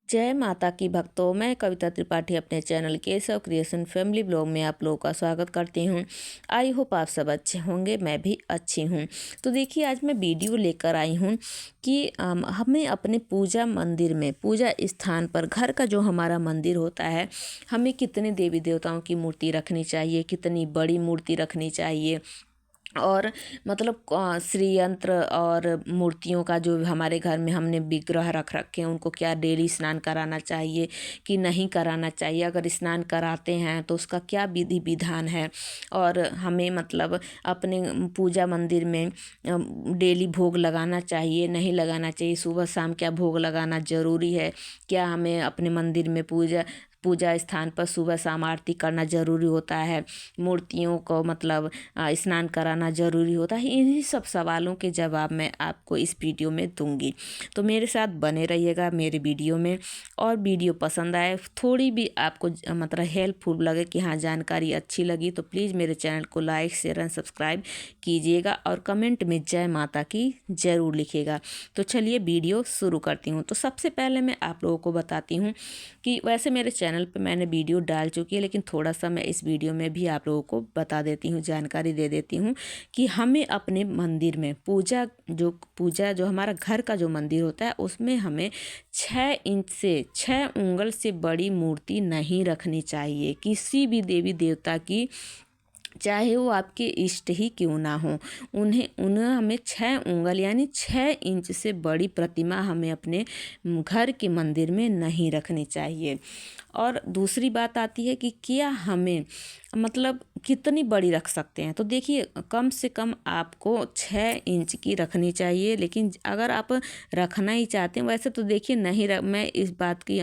जय माता की भक्तों, मैं कविता त्रिपाठी अपने channel Keshav creation family blog में आप लोगों का स्वागत करती हूं। आई होप आप सब अच्छे होंगे, मैं भी अच्छी हूं। तो देखिए, आज मैं वीडियो लेकर आई हूं कि हमें अपने पूजा मंदिर में, पूजा स्थान पर, घर का जो हमारा मंदिर होता है, हमें कितने देवी देवताओं की मूर्ति रखनी चाहिए, कितनी बड़ी मूर्ति रखनी चाहिए। और मतलब श्री यंत्र और मूर्तियों का जो हमारे घर में हमने विग्रह रख रखे हैं, उनको क्या डेली स्नान कराना चाहिए कि नहीं कराना चाहिए। अगर स्नान कराते हैं तो उसका क्या विधि विधान है। और हमें मतलब अपने पूजा मंदिर में डेली भोग लगाना चाहिए, नहीं लगाना चाहिए। सुबह शाम क्या भोग लगाना ज़रूरी है। क्या हमें अपने मंदिर में पूजा स्थान पर सुबह शाम आरती करना ज़रूरी होता है। मूर्तियों को मतलब स्नान कराना ज़रूरी होता है। इन्हीं सब सवालों के जवाब मैं आपको इस वीडियो में दूंगी। तो मेरे साथ बने रहिएगा मेरे वीडियो में। और वीडियो पसंद आए, थोड़ी भी आपको मतलब हेल्पफुल लगे कि हाँ जानकारी अच्छी लगी, तो प्लीज़ मेरे चैनल को लाइक शेयर एंड सब्सक्राइब कीजिएगा और कमेंट में जय माता की ज़रूर लिखिएगा। तो चलिए वीडियो शुरू करती हूँ। तो सबसे पहले मैं आप लोगों को बताती हूँ कि वैसे मेरे चैनल पे मैंने वीडियो डाल चुकी है, लेकिन थोड़ा सा मैं इस वीडियो में भी आप लोगों को बता देती हूँ, जानकारी दे देती हूँ कि हमें अपने मंदिर में पूजा जो हमारा घर का जो मंदिर होता है, उसमें हमें 6 इंच से 6 उंगल से बड़ी मूर्ति नहीं रखनी चाहिए। किसी भी देवी देवता की, चाहे वो आपके इष्ट ही क्यों ना हो, उन्हें हमें 6 उंगल यानी 6 इंच से बड़ी प्रतिमा हमें अपने घर के मंदिर में नहीं रखनी चाहिए। और दूसरी बात आती है कि क्या हमें मतलब कितनी बड़ी रख सकते हैं। तो देखिए, कम से कम आपको 6 इंच की रखनी चाहिए। लेकिन अगर आप रखना ही चाहते हैं, वैसे तो देखिए मैं इस बात की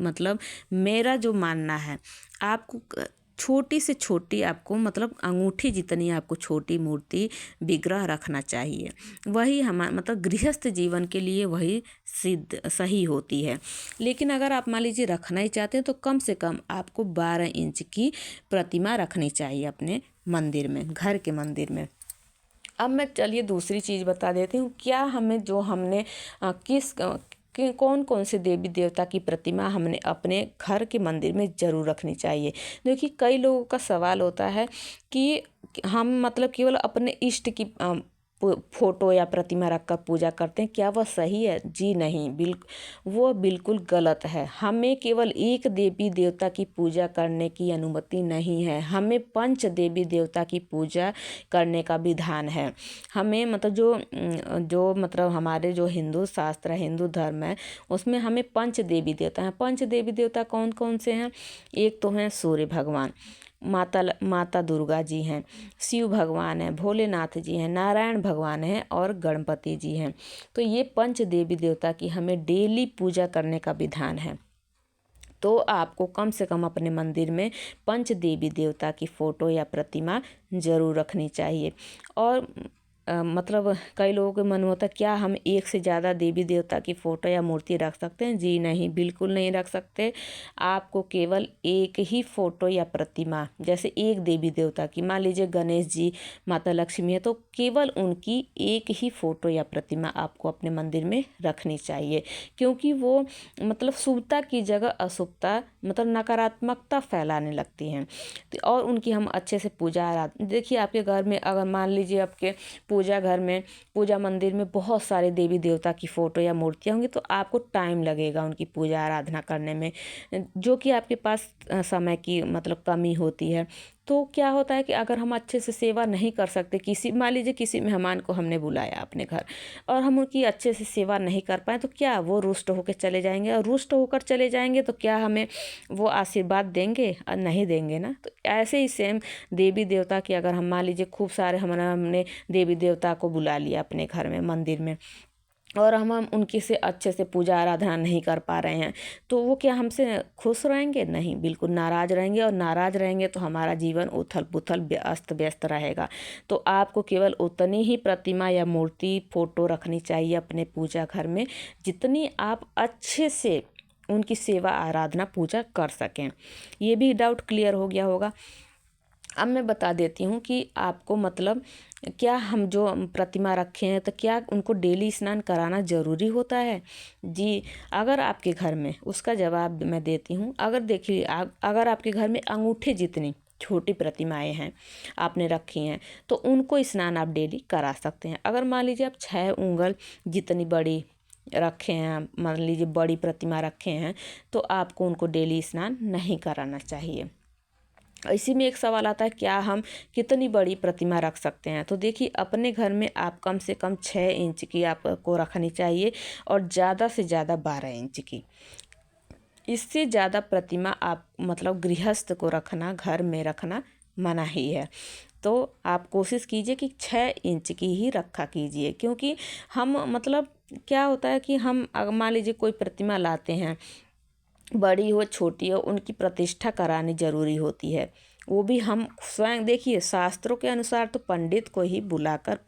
मतलब मेरा जो मानना है, आपको छोटी से छोटी, आपको मतलब अंगूठी जितनी आपको छोटी मूर्ति विग्रह रखना चाहिए। वही मतलब गृहस्थ जीवन के लिए वही सिद्ध सही होती है। लेकिन अगर आप मान लीजिए रखना ही चाहते हैं, तो कम से कम आपको 12 इंच की प्रतिमा रखनी चाहिए अपने मंदिर में, घर के मंदिर में। अब मैं चलिए दूसरी चीज़ बता देती हूँ। क्या हमें जो हमने कि कौन कौन से देवी देवता की प्रतिमा हमने अपने घर के मंदिर में ज़रूर रखनी चाहिए। देखिए, कई लोगों का सवाल होता है कि हम मतलब केवल अपने इष्ट की फोटो या प्रतिमा रखकर पूजा करते हैं, क्या वह सही है? जी नहीं, वो बिल्कुल गलत है। हमें केवल एक देवी देवता की पूजा करने की अनुमति नहीं है। हमें पंच देवी देवता की पूजा करने का विधान है। हमें मतलब जो मतलब हमारे जो हिंदू शास्त्र है, हिंदू धर्म है, उसमें हमें पंच देवी देवता हैं। पंच देवी देवता कौन कौन से हैं? एक तो हैं सूर्य भगवान, माता दुर्गा जी हैं, शिव भगवान हैं, भोलेनाथ जी हैं, नारायण भगवान हैं और गणपति जी हैं। तो ये पंच देवी देवता की हमें डेली पूजा करने का विधान है। तो आपको कम से कम अपने मंदिर में पंच देवी देवता की फ़ोटो या प्रतिमा ज़रूर रखनी चाहिए। और मतलब कई लोगों के मन में होता है, क्या हम एक से ज़्यादा देवी देवता की फ़ोटो या मूर्ति रख सकते हैं? जी नहीं, बिल्कुल नहीं रख सकते। आपको केवल एक ही फ़ोटो या प्रतिमा, जैसे एक देवी देवता की, मान लीजिए गणेश जी, माता लक्ष्मी है, तो केवल उनकी एक ही फ़ोटो या प्रतिमा आपको अपने मंदिर में रखनी चाहिए। क्योंकि वो मतलब शुभता की जगह अशुभता, मतलब नकारात्मकता फैलाने लगती हैं। और उनकी हम अच्छे से पूजा आराधना, देखिए आपके घर में अगर मान लीजिए आपके पूजा घर में, पूजा मंदिर में बहुत सारे देवी देवता की फ़ोटो या मूर्तियाँ होंगी, तो आपको टाइम लगेगा उनकी पूजा आराधना करने में, जो कि आपके पास समय की मतलब कमी होती है। तो क्या होता है कि अगर हम अच्छे से सेवा नहीं कर सकते, मान लीजिए किसी मेहमान को हमने बुलाया अपने घर और हम उनकी अच्छे से सेवा नहीं कर पाए, तो क्या वो रुष्ट होकर चले जाएंगे? और रुष्ट होकर चले जाएंगे तो क्या हमें वो आशीर्वाद देंगे? नहीं देंगे ना। तो ऐसे ही सेम देवी देवता की, अगर हम मान लीजिए खूब सारे हमने देवी देवता को बुला लिया अपने घर में, मंदिर में, और हम उनकी से अच्छे से पूजा आराधना नहीं कर पा रहे हैं, तो वो क्या हमसे खुश रहेंगे? नहीं, बिल्कुल नाराज़ रहेंगे। और नाराज़ रहेंगे तो हमारा जीवन उथल पुथल अस्त व्यस्त रहेगा। तो आपको केवल उतनी ही प्रतिमा या मूर्ति फ़ोटो रखनी चाहिए अपने पूजा घर में, जितनी आप अच्छे से उनकी सेवा आराधना पूजा कर सकें। ये भी डाउट क्लियर हो गया होगा। अब मैं बता देती हूँ कि आपको मतलब क्या हम जो प्रतिमा रखे हैं तो क्या उनको डेली स्नान कराना ज़रूरी होता है। जी, अगर आपके घर में, उसका जवाब मैं देती हूँ। अगर देखिए अगर आपके घर में अंगूठे जितनी छोटी प्रतिमाएं हैं आपने रखी हैं तो उनको स्नान आप डेली करा सकते हैं। अगर मान लीजिए आप 6 उंगल जितनी बड़ी रखे हैं, मान लीजिए बड़ी प्रतिमा रखे हैं, तो आपको उनको डेली स्नान नहीं कराना चाहिए। इसी में एक सवाल आता है क्या हम कितनी बड़ी प्रतिमा रख सकते हैं। तो देखिए अपने घर में आप कम से कम 6 इंच की आपको रखनी चाहिए और ज़्यादा से ज़्यादा 12 इंच की। इससे ज़्यादा प्रतिमा आप मतलब गृहस्थ को रखना, घर में रखना मना ही है। तो आप कोशिश कीजिए कि 6 इंच की ही रखा कीजिए, क्योंकि हम मतलब क्या होता है कि हम मान लीजिए कोई प्रतिमा लाते हैं, बड़ी हो छोटी हो, उनकी प्रतिष्ठा करानी जरूरी होती है। वो भी हम स्वयं, देखिए शास्त्रों के अनुसार तो पंडित को ही बुलाकर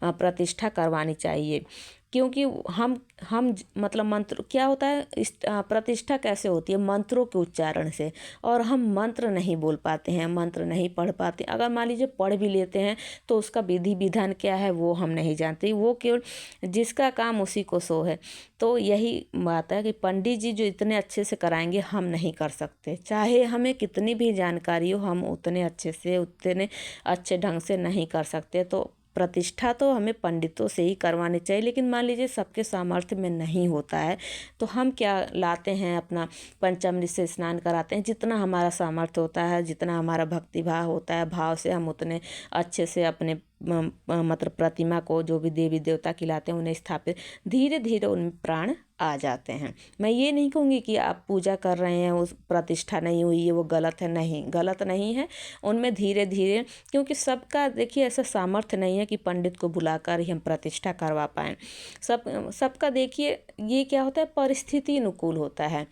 प्रतिष्ठा करवानी चाहिए, क्योंकि मतलब मंत्र क्या होता है, प्रतिष्ठा कैसे होती है, मंत्रों के उच्चारण से। और हम मंत्र नहीं बोल पाते हैं, मंत्र नहीं पढ़ पाते। अगर मान लीजिए पढ़ भी लेते हैं तो उसका विधि विधान क्या है वो हम नहीं जानते। वो केवल जिसका काम उसी को सो है। तो यही बात है कि पंडित जी जो इतने अच्छे से कराएंगे हम नहीं कर सकते, चाहे हमें कितनी भी जानकारी हो, हम उतने अच्छे से उतने अच्छे ढंग से नहीं कर सकते। तो प्रतिष्ठा तो हमें पंडितों से ही करवानी चाहिए। लेकिन मान लीजिए सबके सामर्थ्य में नहीं होता है तो हम क्या लाते हैं, अपना पंचामृत से स्नान कराते हैं। जितना हमारा सामर्थ्य होता है, जितना हमारा भक्तिभाव होता है, भाव से हम उतने अच्छे से अपने मतलब प्रतिमा को, जो भी देवी देवता खिलाते हैं, उन्हें स्थापित, धीरे धीरे उनमें प्राण आ जाते हैं। मैं ये नहीं कहूँगी कि आप पूजा कर रहे हैं उस प्रतिष्ठा नहीं हुई है वो गलत है, नहीं, गलत नहीं है। उनमें धीरे धीरे, क्योंकि सबका देखिए ऐसा सामर्थ्य नहीं है कि पंडित को बुलाकर ही हम प्रतिष्ठा करवा पाएँ। सबका देखिए ये क्या होता है, परिस्थिति अनुकूल होता है।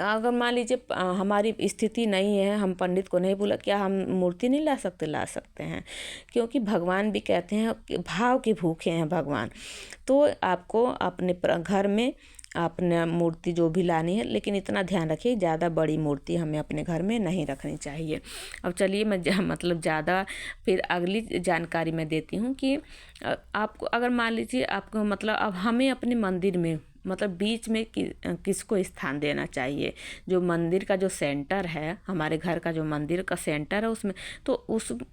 अगर मान लीजिए हमारी स्थिति नहीं है, हम पंडित को नहीं बुला, क्या हम मूर्ति नहीं ला सकते? ला सकते हैं, क्योंकि भगवान भी कहते हैं कि भाव के भूखे हैं भगवान। तो आपको अपने घर में अपने मूर्ति जो भी लानी है, लेकिन इतना ध्यान रखिए ज़्यादा बड़ी मूर्ति हमें अपने घर में नहीं रखनी चाहिए। अब चलिए मैं मतलब ज़्यादा फिर अगली जानकारी मैं देती हूँ कि आपको अगर मान लीजिए आपको मतलब अब हमें अपने मंदिर में मतलब बीच में किसको स्थान देना चाहिए। जो मंदिर का जो सेंटर है, हमारे घर का जो मंदिर का सेंटर है, उसमें तो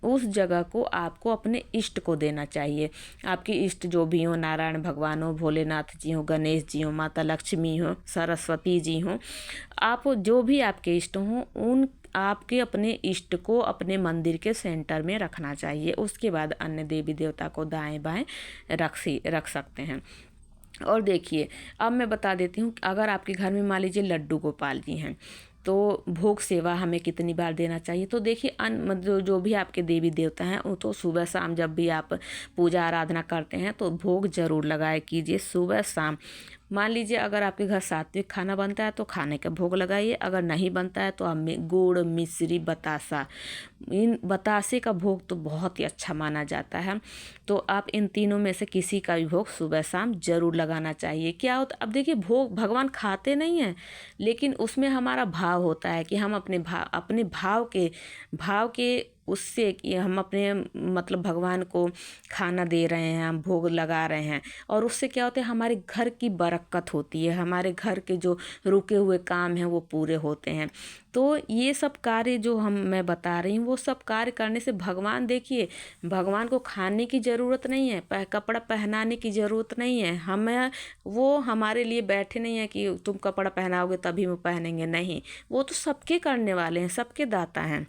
उस जगह को आपको अपने इष्ट को देना चाहिए। आपकी इष्ट जो भी हो, नारायण भगवान हो, भोलेनाथ जी हो, गणेश जी हो, माता लक्ष्मी हो, सरस्वती जी हो, आप जो भी आपके इष्ट हों, उन आपके अपने इष्ट को अपने मंदिर के सेंटर में रखना चाहिए। उसके बाद अन्य देवी देवता को दाएं बाएं रख सकते हैं। और देखिए अब मैं बता देती हूँ, अगर आपके घर में मान लीजिए लड्डू गोपाल जी हैं तो भोग सेवा हमें कितनी बार देना चाहिए। तो देखिए जो भी आपके देवी देवता हैं वो तो सुबह शाम जब भी आप पूजा आराधना करते हैं तो भोग जरूर लगाए कीजिए सुबह शाम। मान लीजिए अगर आपके घर सात्विक खाना बनता है तो खाने का भोग लगाइए, अगर नहीं बनता है तो आप गुड़, मिश्री, बतासा, इन बतासे का भोग तो बहुत ही अच्छा माना जाता है। तो आप इन तीनों में से किसी का भी भोग सुबह शाम जरूर लगाना चाहिए। क्या होता, अब देखिए भोग भगवान खाते नहीं हैं, लेकिन उसमें हमारा भाव होता है कि हम अपने भाव के उससे कि हम अपने मतलब भगवान को खाना दे रहे हैं, हम भोग लगा रहे हैं। और उससे क्या होता है, हमारे घर की बरकत होती है, हमारे घर के जो रुके हुए काम हैं वो पूरे होते हैं। तो ये सब कार्य जो मैं बता रही हूँ, वो सब कार्य करने से भगवान, देखिए भगवान को खाने की ज़रूरत नहीं है, कपड़ा पहनाने की ज़रूरत नहीं है। हमें वो हमारे लिए बैठे नहीं है कि तुम कपड़ा पहनाओगे तभी वो पहनेंगे, नहीं, वो तो सबके करने वाले हैं, सबके दाता हैं।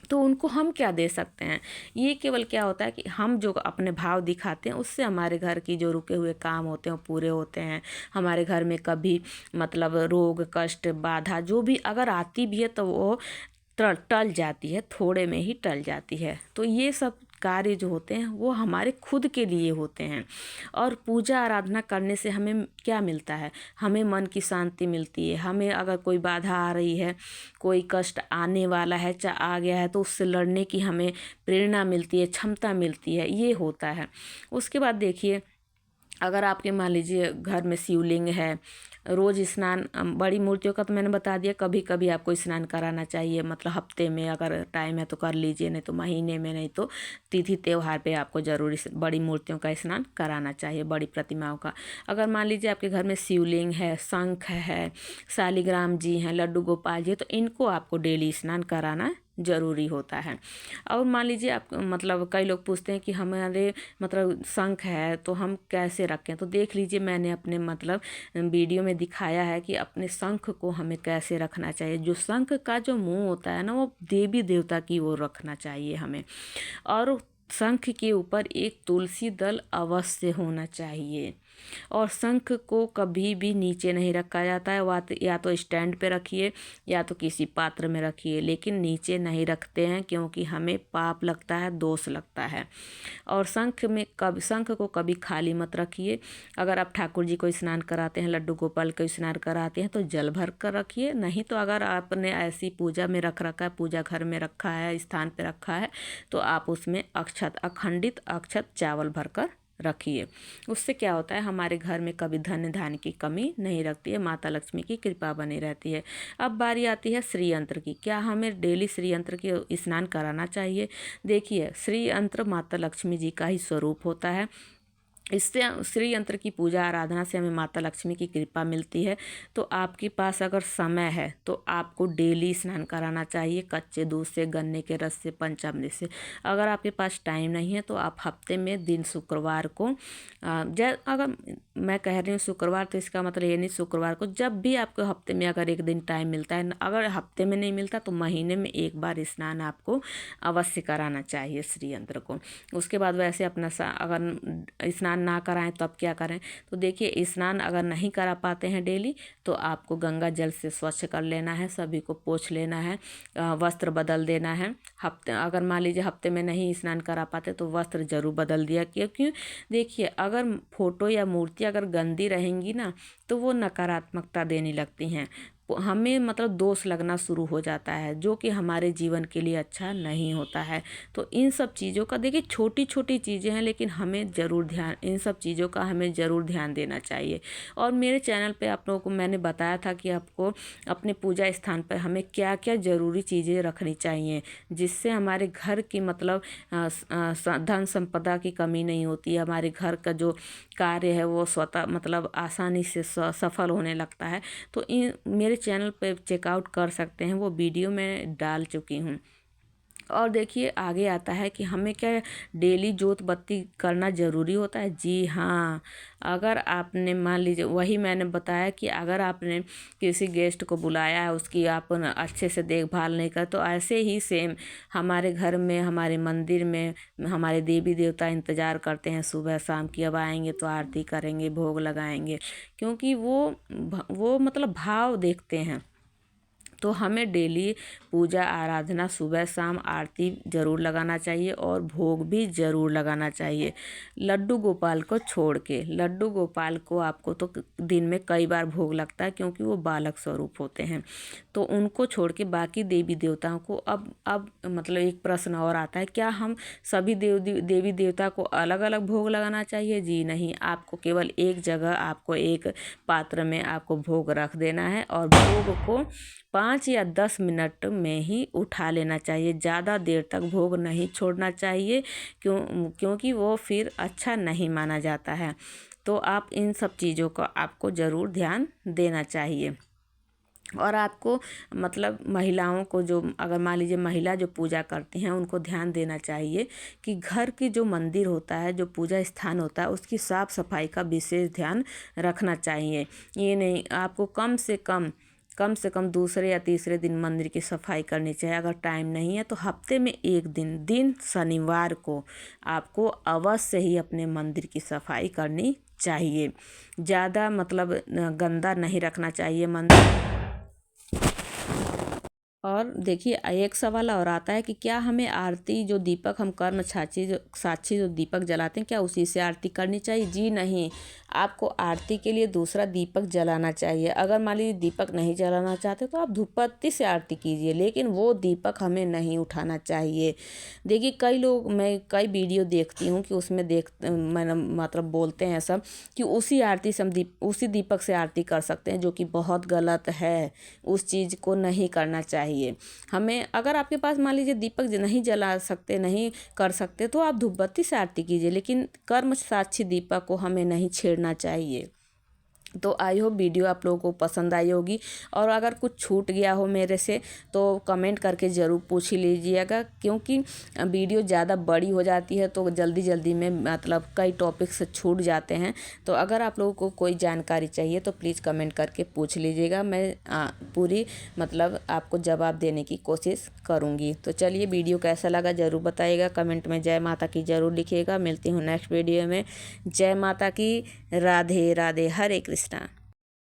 तो उनको हम क्या दे सकते हैं। ये केवल क्या होता है कि हम जो अपने भाव दिखाते हैं उससे हमारे घर की जो रुके हुए काम होते हैं वो पूरे होते हैं। हमारे घर में कभी मतलब रोग, कष्ट, बाधा जो भी अगर आती भी है तो वो टल जाती है, थोड़े में ही टल जाती है। तो ये सब कार्य जो होते हैं वो हमारे खुद के लिए होते हैं। और पूजा आराधना करने से हमें क्या मिलता है, हमें मन की शांति मिलती है। हमें अगर कोई बाधा आ रही है, कोई कष्ट आने वाला है, चाहे आ गया है, तो उससे लड़ने की हमें प्रेरणा मिलती है, क्षमता मिलती है, ये होता है। उसके बाद देखिए अगर आपके मान लीजिए घर में शिवलिंग है रोज़ स्नान, बड़ी मूर्तियों का तो मैंने बता दिया, कभी कभी आपको स्नान कराना चाहिए, मतलब हफ्ते में अगर टाइम है तो कर लीजिए, नहीं तो महीने में, नहीं तो तिथि त्योहार पे आपको ज़रूर बड़ी मूर्तियों का स्नान कराना चाहिए, बड़ी प्रतिमाओं का। अगर मान लीजिए आपके घर में शिवलिंग है, शंख है, शालिग्राम जी हैं, लड्डू गोपाल जी, तो इनको आपको डेली स्नान कराना ज़रूरी होता है। और मान लीजिए आप, मतलब कई लोग पूछते हैं कि हमारे मतलब शंख है तो हम कैसे रखें, तो देख लीजिए मैंने अपने मतलब वीडियो में दिखाया है कि अपने शंख को हमें कैसे रखना चाहिए। जो शंख का जो मुंह होता है ना, वो देवी देवता की ओर रखना चाहिए हमें। और शंख के ऊपर एक तुलसी दल अवश्य होना चाहिए। और शंख को कभी भी नीचे नहीं रखा जाता है, या तो स्टैंड पे रखिए या तो किसी पात्र में रखिए, लेकिन नीचे नहीं रखते हैं क्योंकि हमें पाप लगता है, दोष लगता है। और शंख को कभी खाली मत रखिए। अगर आप ठाकुर जी को स्नान कराते हैं, लड्डू गोपाल को स्नान कराते हैं, तो जल भर कर रखिए। नहीं तो अगर आपने ऐसी पूजा में रख रखा है, पूजा घर में रखा है, स्थान पे रखा है, तो आप उसमें अखंडित अक्षत चावल भरकर रखिए। उससे क्या होता है, हमारे घर में कभी धन धान्य की कमी नहीं रखती है, माता लक्ष्मी की कृपा बनी रहती है। अब बारी आती है श्री यंत्र की। क्या हमें डेली श्री यंत्र की स्नान कराना चाहिए? देखिए, श्री यंत्र माता लक्ष्मी जी का ही स्वरूप होता है। इससे श्री यंत्र की पूजा आराधना से हमें माता लक्ष्मी की कृपा मिलती है। तो आपके पास अगर समय है तो आपको डेली स्नान कराना चाहिए, कच्चे दूध से, गन्ने के रस से, पंचामृत से। अगर आपके पास टाइम नहीं है तो आप हफ्ते में दिन शुक्रवार को, अगर मैं कह रही हूँ शुक्रवार, तो इसका मतलब ये नहीं, शुक्रवार को जब भी आपको हफ्ते में अगर एक दिन टाइम मिलता है, अगर हफ्ते में नहीं मिलता तो महीने में एक बार स्नान आपको अवश्य कराना चाहिए श्री यंत्र को। उसके बाद वैसे अपना अगर स्नान ना कराएं तो अब क्या करें? तो देखिए, स्नान अगर नहीं करा पाते हैं डेली, तो आपको गंगा जल से स्वच्छ कर लेना है, सभी को पोंछ लेना है, वस्त्र बदल देना है। हफ्ते, अगर मान लीजिए हफ्ते में नहीं स्नान करा पाते तो वस्त्र जरूर बदल दिया, क्योंकि देखिए अगर फोटो या मूर्ति अगर गंदी रहेंगी ना, तो वो नकारात्मकता देने लगती हैं, हमें मतलब दोष लगना शुरू हो जाता है, जो कि हमारे जीवन के लिए अच्छा नहीं होता है। तो इन सब चीज़ों का, देखिए छोटी छोटी चीज़ें हैं, लेकिन हमें ज़रूर ध्यान, इन सब चीज़ों का हमें ज़रूर ध्यान देना चाहिए। और मेरे चैनल पे आप लोगों को मैंने बताया था कि आपको अपने पूजा स्थान पर हमें क्या क्या ज़रूरी चीज़ें रखनी चाहिए, जिससे हमारे घर की मतलब धन संपदा की कमी नहीं होती है, हमारे घर का जो कार्य है वो स्वतः मतलब आसानी से सफल होने लगता है। तो इन मेरे चैनल पे चेकआउट कर सकते हैं, वो वीडियो मैं डाल चुकी हूँ। और देखिए आगे आता है कि हमें क्या डेली जोत बत्ती करना ज़रूरी होता है? जी हाँ। अगर आपने मान लीजिए, वही मैंने बताया कि अगर आपने किसी गेस्ट को बुलाया है, उसकी आप अच्छे से देखभाल नहीं कर, तो ऐसे ही सेम हमारे घर में, हमारे मंदिर में हमारे देवी देवता इंतज़ार करते हैं सुबह शाम की, अब आएंगे तो आरती करेंगे, भोग लगाएंगे, क्योंकि वो मतलब भाव देखते हैं। तो हमें डेली पूजा आराधना, सुबह शाम आरती ज़रूर लगाना चाहिए और भोग भी ज़रूर लगाना चाहिए। लड्डू गोपाल को छोड़ के, लड्डू गोपाल को आपको तो दिन में कई बार भोग लगता है, क्योंकि वो बालक स्वरूप होते हैं। तो उनको छोड़ के बाकी देवी देवताओं को, अब मतलब एक प्रश्न और आता है, क्या हम सभी देवी देवता को अलग अलग भोग लगाना चाहिए? जी नहीं, आपको केवल एक जगह, आपको एक पात्र में आपको भोग रख देना है और भोग को 5 या 10 मिनट में ही उठा लेना चाहिए। ज़्यादा देर तक भोग नहीं छोड़ना चाहिए, क्योंकि वो फिर अच्छा नहीं माना जाता है। तो आप इन सब चीज़ों का आपको ज़रूर ध्यान देना चाहिए। और आपको मतलब महिलाओं को, जो अगर मान लीजिए महिला जो पूजा करती हैं, उनको ध्यान देना चाहिए कि घर की जो मंदिर होता है, जो पूजा स्थान होता है, उसकी साफ़ सफाई का विशेष ध्यान रखना चाहिए। ये नहीं, आपको कम से कम दूसरे या तीसरे दिन मंदिर की सफाई करनी चाहिए। अगर टाइम नहीं है तो हफ्ते में एक दिन शनिवार को आपको अवश्य ही अपने मंदिर की सफाई करनी चाहिए। ज़्यादा मतलब गंदा नहीं रखना चाहिए मंदिर। और देखिए एक सवाल और आता है कि क्या हमें आरती जो दीपक हम कर्म साक्षी जो दीपक जलाते हैं क्या उसी से आरती करनी चाहिए? जी नहीं, आपको आरती के लिए दूसरा दीपक जलाना चाहिए। अगर मान लीजिए दीपक नहीं जलाना चाहते तो आप धूप बत्ती से आरती कीजिए, लेकिन वो दीपक हमें नहीं उठाना चाहिए। देखिए मैं कई वीडियो देखती हूँ कि उसमें मैंने मतलब बोलते हैं सब कि उसी आरती से हम उसी दीपक से आरती कर सकते हैं, जो कि बहुत गलत है। उस चीज़ को नहीं करना चाहिए हमें। अगर आपके पास मान लीजिए दीपक नहीं जला सकते, नहीं कर सकते, तो आप धूप बत्ती से आरती कीजिए, लेकिन कर्म साक्षी दीपक को हमें नहीं छेड़ना चाहिए। तो आई होप वीडियो आप लोगों को पसंद आई होगी, और अगर कुछ छूट गया हो मेरे से तो कमेंट करके ज़रूर पूछ ही लीजिएगा, क्योंकि वीडियो ज़्यादा बड़ी हो जाती है तो जल्दी जल्दी में मतलब कई टॉपिक्स छूट जाते हैं। तो अगर आप लोगों को कोई जानकारी चाहिए तो प्लीज़ कमेंट करके पूछ लीजिएगा, मैं पूरी मतलब आपको जवाब देने की कोशिश करूँगी। तो चलिए, वीडियो कैसा लगा ज़रूर बताइएगा, कमेंट में जय माता की ज़रूर लिखिएगा। मिलती हूँ नेक्स्ट वीडियो में। जय माता की। राधे राधे। हरे कृष्णा।